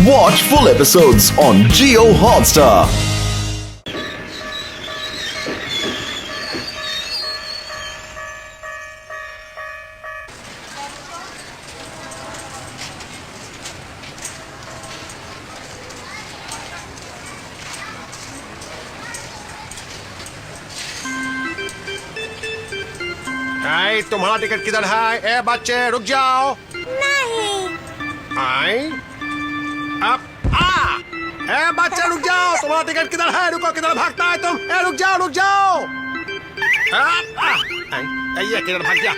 Watch full episodes on Jio Hotstar. तुम्हारा ticket किधर है? ए बच्चे रुक जाओ। नहीं। आई अब ए बच्चे रुक जाओ, तुम्हारा टिकट किधर है? रुको, किधर भागता है तुम? ए रुक जाओ, रुक जाओ। ये किधर भाग गया?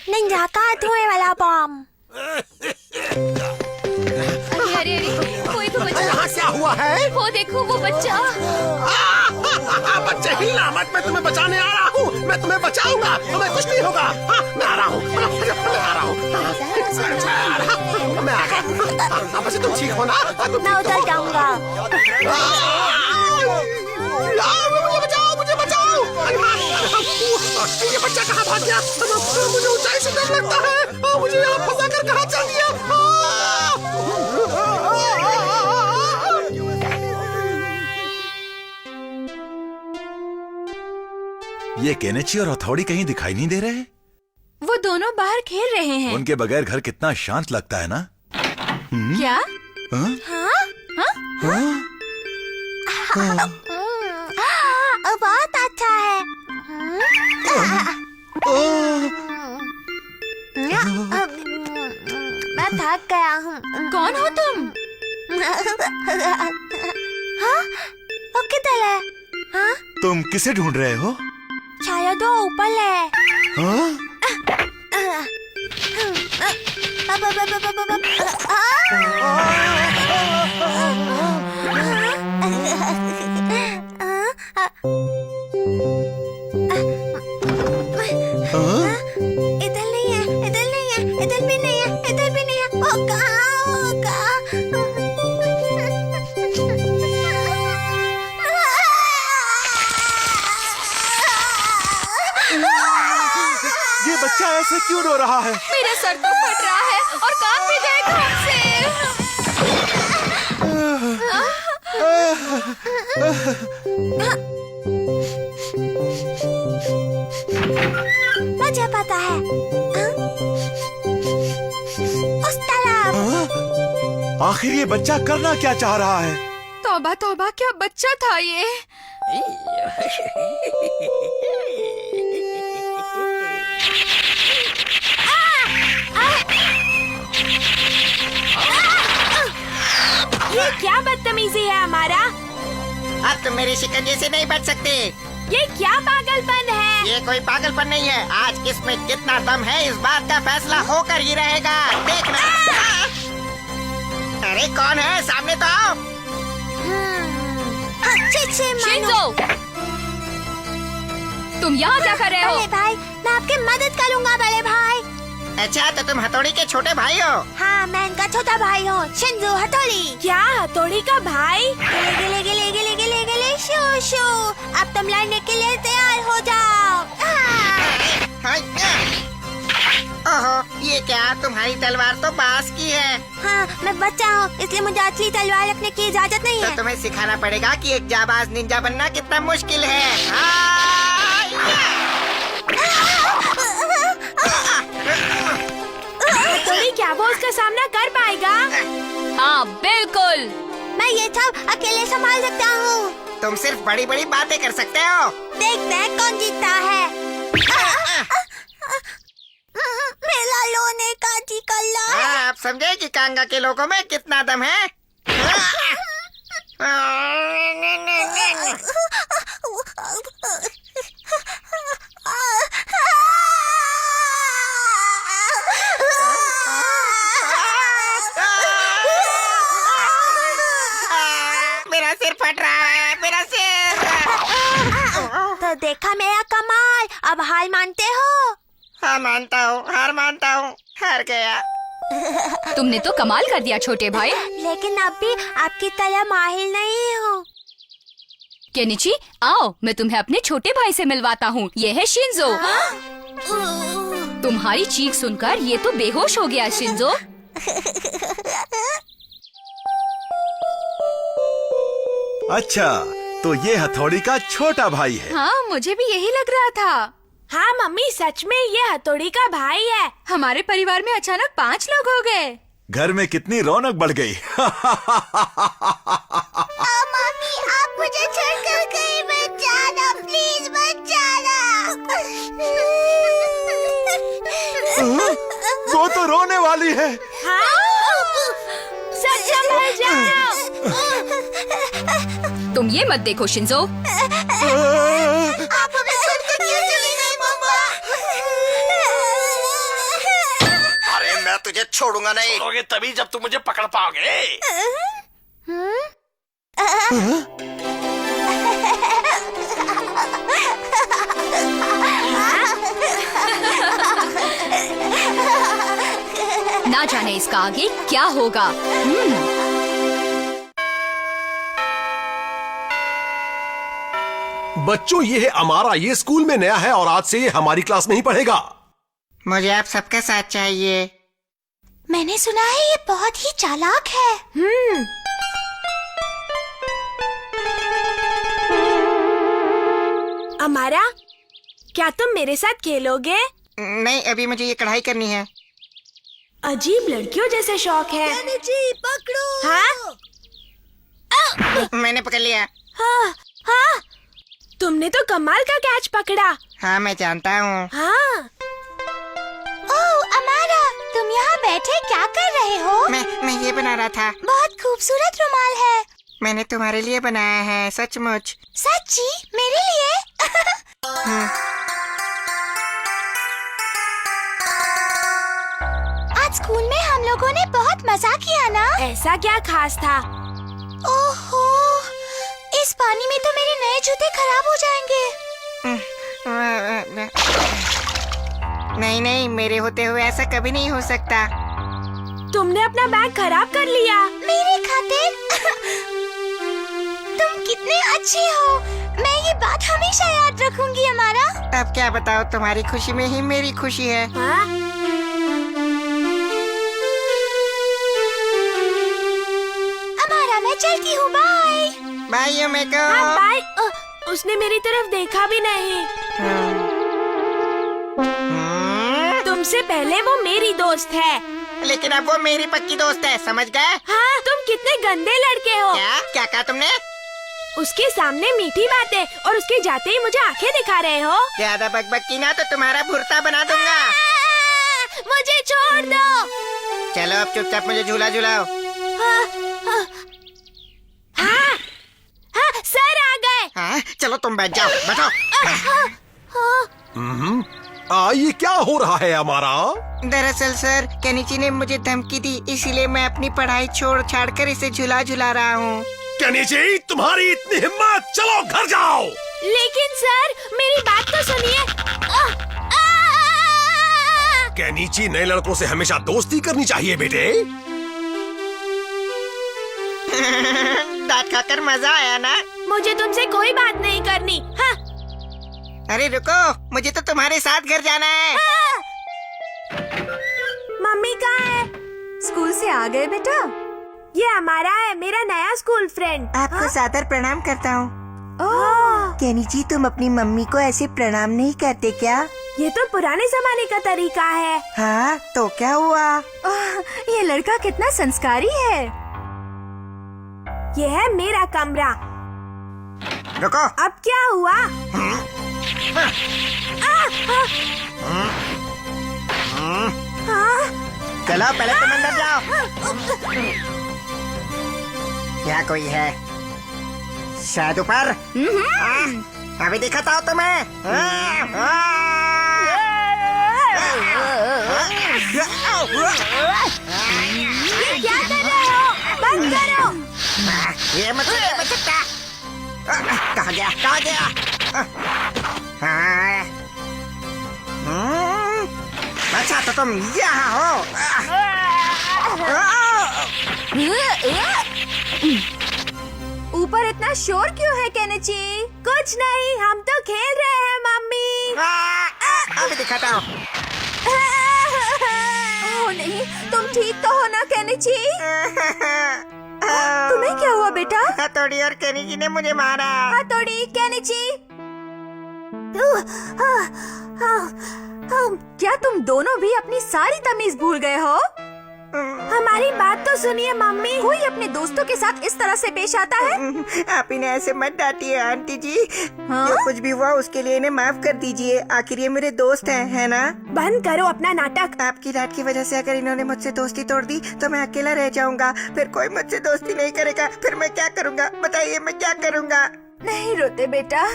निंजा का धुएं वाला बम। अरे कोई तो बच्चा यहाँ क्या हुआ है? वो देखो वो बच्चा। बच्चे हिलना मत, मैं तुम्हें बचाने आ रहा हूँ। मैं तुम्हें बचाऊंगा, तुम्हें कुछ नहीं होगा। मैं आ रहा हूँ, मैं आ रहा हूँ। मैं आ गया। बच्चे तुम ठीक हो ना? मैं उतर जाऊंगा। मुझे बचाओ, मुझे बचाओ। ये बच्चा कहाँ भाग गया? मुझे ऊंचाई से डर लगता है। मुझे यहाँ फंसा कर कहाँ चल दिया? ये केनेची और हथौड़ी कहीं दिखाई नहीं दे रहे? वो दोनों बाहर खेल रहे हैं। उनके बगैर घर कितना शांत लगता है ना? क्या? हाँ? हाँ? बहुत अच्छा है। मैं थक गया हूँ। कौन हो तुम? हाँ? वो किधर है? हाँ? तुम किसे ढूंढ रहे हो? शायद वो ऊपर है। हाँ? इधर नहीं है, इधर नहीं है, इधर भी नहीं है, इधर भी नहीं है। वो कहाँ? वो कहाँ? ये बच्चा ऐसे क्यों रो रहा है? मेरा सर तो फट रहा है और काम भी जाएगा हमसे। मुझे पता है। उस तरफ। आखिर ये बच्चा करना क्या चाह रहा है? तौबा तौबा, क्या बच्चा था ये। ये क्या बदतमीजी है हमारा? अब तुम मेरे शिकंजे से नहीं बच सकते। ये क्या पागलपन है? ये कोई पागलपन नहीं है। आज किसमें कितना दम है इस बात का फैसला होकर ही रहेगा। देखना। अरे कौन है? सामने तो आओ। अच्छे से शिंजो, तुम यहाँ क्या कर रहे हो? बड़े भाई, मैं आपकी मदद करूँगा बड़े भाई। अच्छा तो तुम हथौड़ी के छोटे भाई हो? हाँ, मैं इनका छोटा भाई हूँ, शिंजो हथौड़ी। क्या हथौड़ी का भाई? गिले गिले गिले गिले गिले गिले शू शू। अब तुम लड़ने के लिए तैयार हो जाओ। ओहो, ये क्या? तुम्हारी तलवार तो बांस की है। हाँ, मैं बच्चा हूँ, इसलिए मुझे असली तलवार रखने की इजाजत नहीं तो है। तुम्हें सिखाना पड़ेगा कि एक जाबाज निंजा बनना कितना मुश्किल है। हथौड़ी क्या वो उसका सामना कर पाएगा? हाँ बिल्कुल। मैं ये सब अकेले संभाल सकता हूँ। तुम सिर्फ बड़ी बड़ी बातें कर सकते हो। देखते हैं कौन जीतता है। मेरा लोने का जी कल्ला। आप समझे कि कांगा के लोगों में कितना दम है? मेरा सिर फट रहा है, मेरा सिर। तो देखा मेरा कमाल, अब हार मानते हो? हाँ मानता हूँ, हार मानता हूँ, हार गया। तुमने तो कमाल कर दिया छोटे भाई। लेकिन अब भी आपकी तरह माहिर नहीं हो। केनिची, आओ मैं तुम्हें अपने छोटे भाई से मिलवाता हूँ। ये है शिंजो। तुम्हारी चीख सुनकर ये तो बेहोश हो गया शिंजो। अच्छा, तो ये हथौड़ी का छोटा भाई है। हाँ, मुझे भी यही लग रहा था। हाँ मम्मी, सच में ये हथौड़ी का भाई है। हमारे परिवार में अचानक 5 लोग हो गए। घर में कितनी रौनक बढ़ गई। मम्मी, आप मुझे छोड़कर कहीं मत जाना, प्लीज मत जाना। वो तो रोने वाली है। हाँ? सच में जाना। तुम ये मत देखो शिंजो। आप हमें छोड़कर क्यों चली गई मम्मा? अरे मैं तुझे छोड़ूंगा नहीं। छोड़ोगे तभी जब तुम मुझे पकड़ पाओगे। ना जाने इसका आगे क्या होगा। बच्चों, ये है अमारा। ये स्कूल में नया है और आज से ये हमारी क्लास में ही पढ़ेगा। मुझे आप सबका साथ चाहिए। मैंने सुना है ये बहुत ही चालाक है। अमारा, क्या तुम मेरे साथ खेलोगे? नहीं, अभी मुझे ये कढ़ाई करनी है। अजीब लड़कियों जैसे शौक है। पकड़ो। हाँ? मैंने पकड़ लिया। हाँ, हाँ। तुमने तो कमाल का कैच पकड़ा। हाँ, मैं जानता हूँ। हाँ। ओह अमारा, तुम यहाँ बैठे क्या कर रहे हो? मैं ये बना रहा था। बहुत खूबसूरत रुमाल है। मैंने तुम्हारे लिए बनाया है, सचमुच। सच्ची? मेरे लिए? आज स्कूल में हम लोगों ने बहुत मजा किया ना? ऐसा क्या खास था? ओहो, इस पानी में तो मेरे नए जूते खराब हो जाएंगे। नहीं नहीं, मेरे होते हुए ऐसा कभी नहीं हो सकता। तुमने अपना बैग खराब कर लिया मेरे खातिर। तुम कितने अच्छे हो। मैं ये बात हमेशा याद रखूंगी अमारा। अब क्या बताओ, तुम्हारी खुशी में ही मेरी खुशी है। हाँ? अमारा, मैं चलती हूँ। बाय बाय मेको। हाँ, बाय। उसने मेरी तरफ देखा भी नहीं। तुमसे पहले वो मेरी दोस्त है। लेकिन अब वो मेरी पक्की दोस्त है, समझ गए? हाँ, तुम कितने गंदे लड़के हो। क्या कहा तुमने? उसके सामने मीठी बातें और उसके जाते ही मुझे आंखें दिखा रहे हो। ज्यादा बकबक की ना तो तुम्हारा भुर्ता बना दूंगा। मुझे छोड़ दो। चलो अब चुपचाप मुझे झूला झूलाओ। हाँ, हाँ, सर आ गए। हाँ, चलो तुम बैठ जाओ, बैठो। ये क्या हो रहा है अमारा? दरअसल सर, केनिची ने मुझे धमकी दी, इसीलिए मैं अपनी पढ़ाई छोड़ छाड़ कर इसे झूला झूला रहा हूँ। केनिची, तुम्हारी इतनी हिम्मत, चलो घर जाओ। लेकिन सर, मेरी बात तो सुनिए। केनिची, नए लड़कों से हमेशा दोस्ती करनी चाहिए बेटे। दांत खाकर मजा आया ना? मुझे तुमसे कोई बात नहीं करनी। हाँ। अरे रुको, मुझे तो तुम्हारे साथ घर जाना है। मम्मी कहाँ है? स्कूल से आ गए बेटा? ये हमारा है, मेरा नया स्कूल फ्रेंड। आपको सादर प्रणाम करता हूँ। ओह, केनिची, तुम अपनी मम्मी को ऐसे प्रणाम नहीं करते क्या? ये तो पुराने जमाने का तरीका है। हाँ, तो क्या हुआ? ये लड़का कितना संस्कारी है। ये है मेरा कमरा। रुको। अब क्या हुआ? चलो पहले तुम अंदर जाओ। क्या कोई है? शायद ऊपर। अभी दिखाता हूँ तुम्हें। क्या कर रहे हो? बंद करो। ये मत सकता। कहाँ गया? कहाँ गया? अच्छा, तो तुम यहाँ हो। ऊपर इतना शोर क्यों है केनिची? कुछ नहीं, हम तो खेल रहे हैं मम्मी। अभी दिखाता हूँ। ओह नहीं, तुम ठीक तो हो ना केनिची? तुम्हें क्या हुआ बेटा? हथौड़ी और केनिची ने मुझे मारा। हथौड़ी, केनिची। क्या तुम दोनों भी अपनी सारी तमीज भूल गए हो? हमारी बात तो सुनिए मम्मी। कोई अपने दोस्तों के साथ इस तरह से पेश आता है? आप इन्हें ऐसे मत डांटिए आंटी जी। हाँ? जो कुछ भी हुआ उसके लिए इन्हें माफ कर दीजिए। आखिर ये मेरे दोस्त हैं, है ना? बंद करो अपना नाटक। आपकी डांट की वजह से अगर इन्होंने मुझसे दोस्ती तोड़ दी तो मैं अकेला रह जाऊंगा। फिर कोई मुझसे दोस्ती नहीं करेगा। फिर मैं क्या करूंगा? बताइए, मैं क्या करूंगा? नहीं रोते बेटा।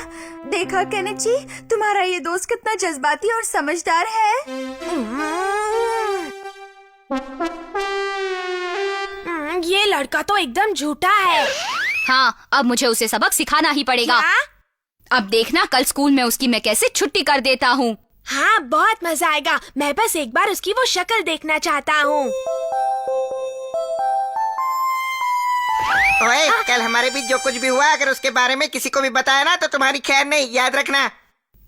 देखा केनिची, तुम्हारा ये दोस्त कितना जज्बाती और समझदार है। ये लड़का तो एकदम झूठा है। हाँ, अब मुझे उसे सबक सिखाना ही पड़ेगा। क्या? अब देखना कल स्कूल में उसकी मैं कैसे छुट्टी कर देता हूँ। हाँ, बहुत मजा आएगा। मैं बस एक बार उसकी वो शक्ल देखना चाहता हूँ। ओए, कल हमारे बीच जो कुछ भी हुआ अगर उसके बारे में किसी को भी बताया ना तो तुम्हारी खैर नहीं, याद रखना।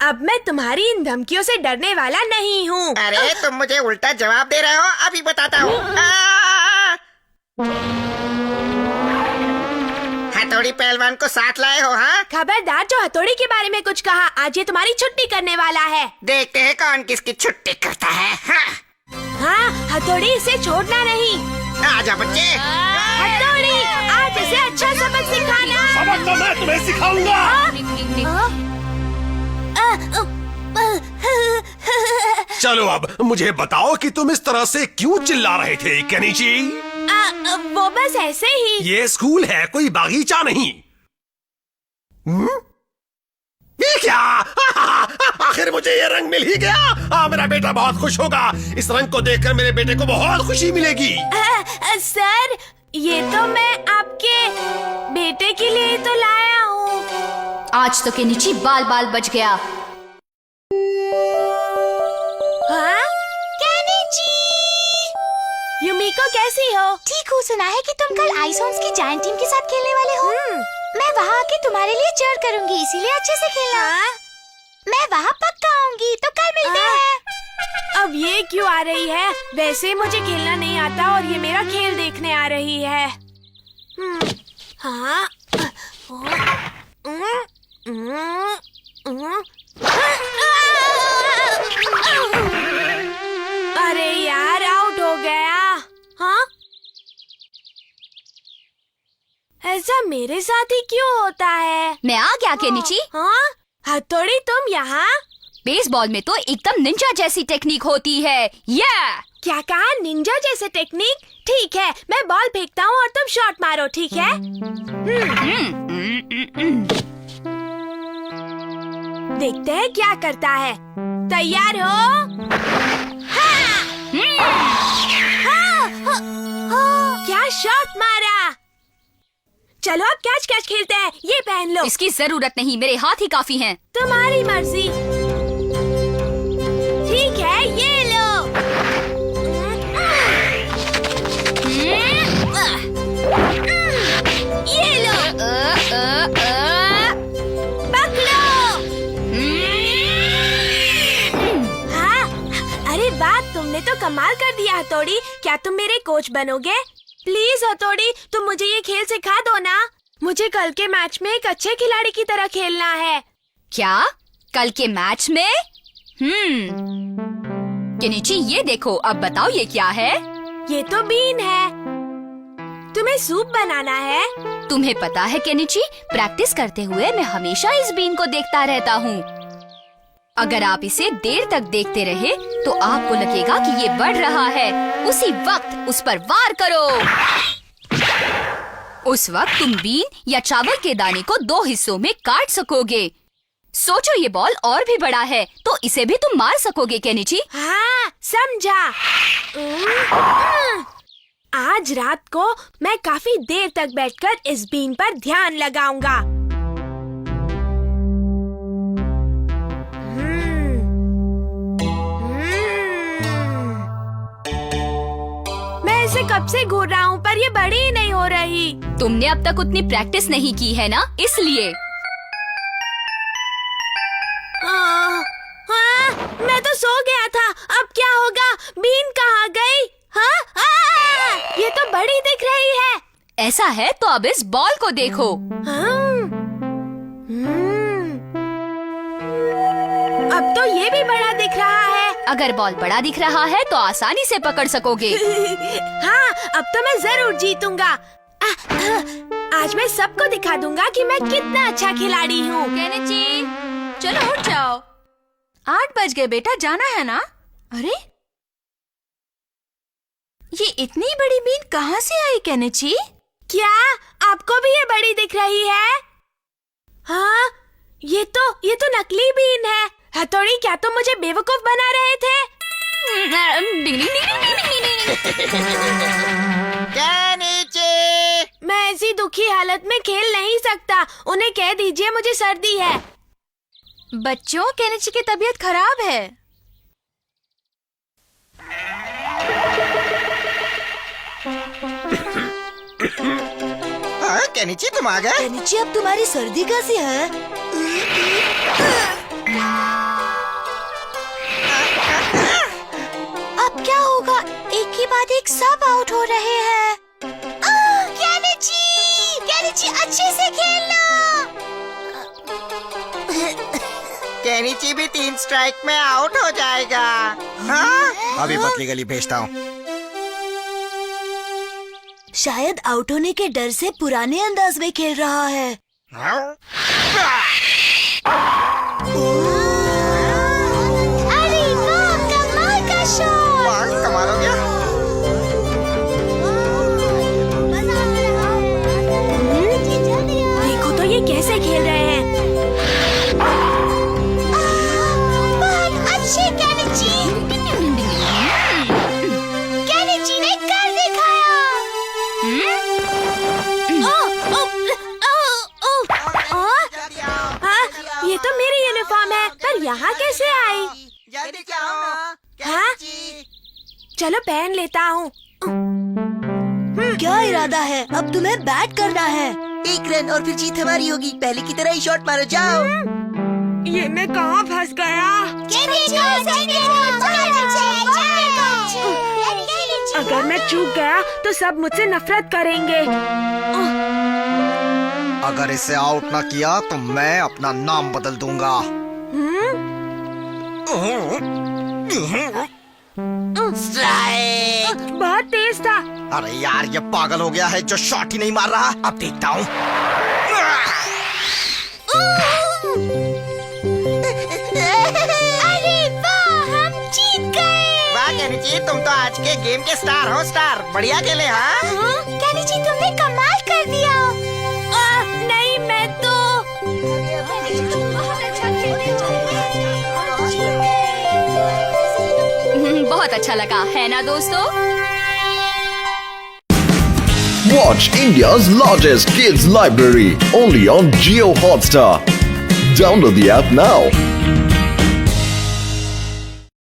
अब मैं तुम्हारी इन धमकियों से डरने वाला नहीं हूँ। अरे तुम मुझे उल्टा जवाब दे रहे हो। अभी बताता हूँ। हथौड़ी पहलवान को साथ लाए हो? हाँ, खबरदार जो हथौड़ी के बारे में कुछ कहा। आज ये तुम्हारी छुट्टी करने वाला है। देखते हैं कौन किसकी छुट्टी करता है। हाँ, हथौड़ी इसे छोड़ना नहीं। आजा बच्चे। हथौड़ी, आज इसे अच्छा सबक सिखाना। सबक तो मैं तुम्हें सिखाऊंगा। चलो अब मुझे बताओ कि तुम इस तरह से क्यों चिल्ला रहे थे केनिची? वो बस ऐसे ही। ये स्कूल है, कोई बागीचा नहीं। ये क्या? आखिर मुझे ये रंग मिल ही गया। मेरा बेटा बहुत खुश होगा। इस रंग को देखकर मेरे बेटे को बहुत खुशी मिलेगी। सर, ये तो मैं आपके बेटे के लिए तो लाया हूँ। आज तो केनिची बाल बाल बच गया। हाँ? केनिची! युमिको कैसी हो? ठीक हूँ। सुना है कि तुम कल आइसोन्स की जायंट टीम के साथ खेलने वाले हो। मैं वहाँ आके तुम्हारे लिए चीयर करूँगी, इसीलिए अच्छे से खेलना। हाँ? मैं वहाँ पक्का आऊंगी, तो कल मिलते हैं। अब ये क्यों आ रही है? वैसे मुझे खेलना नहीं आता और ये मेरा खेल देखने आ रही है। हाँ? अरे यार, आउट हो गया। हाँ? ऐसा मेरे साथ ही क्यों होता है? मैं आ गया केनिची। हाँ? हथौड़ी, तुम यहाँ? बेसबॉल में तो एकदम निंजा जैसी टेक्निक होती है। क्या कहा? निंजा जैसे टेक्निक? ठीक है, मैं बॉल फेंकता हूँ और तुम शॉट मारो, ठीक है? देखते हैं क्या करता है। तैयार हो? हाँ! क्या शॉट मारा! चलो अब कैच कैच खेलते हैं। ये पहन लो। इसकी जरूरत नहीं, मेरे हाथ ही काफी हैं। तुम्हारी मर्जी। ठीक है, ये लो। ये लो। पकड़ो। हाँ, अरे बात, तुमने तो कमाल कर दिया हथौड़ी। क्या तुम मेरे कोच बनोगे? प्लीज हथौड़ी, तुम मुझे ये खेल सिखा दो ना। मुझे कल के मैच में एक अच्छे खिलाड़ी की तरह खेलना है। क्या? कल के मैच में? केनिची, ये देखो। अब बताओ ये क्या है? ये तो बीन है। तुम्हें सूप बनाना है? तुम्हें पता है केनिची, प्रैक्टिस करते हुए मैं हमेशा इस बीन को देखता रहता हूँ। अगर आप इसे देर तक देखते रहे तो आपको लगेगा कि ये बढ़ रहा है। उसी वक्त उस पर वार करो। उस वक्त तुम बीन या चावल के दाने को 2 हिस्सों में काट सकोगे। सोचो, ये बॉल और भी बड़ा है तो इसे भी तुम मार सकोगे केनिची। हाँ, समझा। आज रात को मैं काफी देर तक बैठकर इस बीन पर ध्यान लगाऊंगा। मैं इसे कब से घूर रहा हूँ पर ये बड़ी ही नहीं हो रही। तुमने अब तक उतनी प्रैक्टिस नहीं की है ना, इसलिए। मैं तो सो गया था, अब क्या होगा? बीन कहाँ गई? ये तो बड़ी दिख रही है। ऐसा है तो अब इस बॉल को देखो। अब तो ये भी बड़ा दिख रहा है। अगर बॉल बड़ा दिख रहा है तो आसानी से पकड़ सकोगे। हाँ, अब तो मैं जरूर जीतूंगा। आज मैं सबको दिखा दूंगा कि मैं कितना अच्छा खिलाड़ी हूँ। केनिची, चलो उठ जाओ। 8 बज गए बेटा, जाना है ना? अरे ये इतनी बड़ी बीन कहाँ से आई केनिची? क्या आपको भी ये बड़ी दिख रही है? हाँ, ये तो नकली बीन है। हथौड़ी, क्या तुम मुझे बेवकूफ बना रहे थे? मैं ऐसी दुखी हालत में खेल नहीं सकता। उन्हें कह दीजिए मुझे सर्दी है। बच्चों, केनिची की तबीयत खराब है। हाँ, केनिची तुम आ गए? केनिची, अब तुम्हारी सर्दी कैसी है? अब क्या होगा? एक के बाद एक सब आउट हो रहे हैं। केनिची, अच्छे से खेलना। केनिची भी 3 स्ट्राइक में आउट हो जाएगा। हाँ? अभी पतली गली भेजता हूँ। शायद आउट होने के डर से पुराने अंदाज में खेल रहा है। अरे वाह, कमाल का शॉट! वाह, कमाल हो गया। देखो तो ये कैसे खेल रहे हैं। बहुत अच्छे केनिची! केनिची ने कर दिखाया। ये तो मेरी यूनिफॉर्म है, पर यहाँ कैसे आई? जल्दी जाओ ना, हाँ? केनिची। चलो पहन लेता हूँ। क्या इरादा है? अब तुम्हें बैट करना है। 1 रन और फिर जीत हमारी होगी। पहले की तरह ही शॉट मारो, जाओ। ये मैं कहाँ फंस गया? अगर मैं चूक गया तो सब मुझसे नफरत करेंगे। अगर इसे आउट ना किया तो मैं अपना नाम बदल दूंगा। बहुत तेज था। अरे यार, ये पागल हो गया है जो शॉट ही नहीं मार रहा। अब देखता हूँ। अरे वाह, हम जीत गए। वाह केनिची, तुम तो आज के गेम के स्टार हो। स्टार, बढ़िया खेले। हाँ, केनिची, तुमने कमाल कर दिया। नहीं, मैं तो बहुत अच्छा लगा, है ना दोस्तों? Watch India's largest kids library only on Jio Hotstar. Download the app now.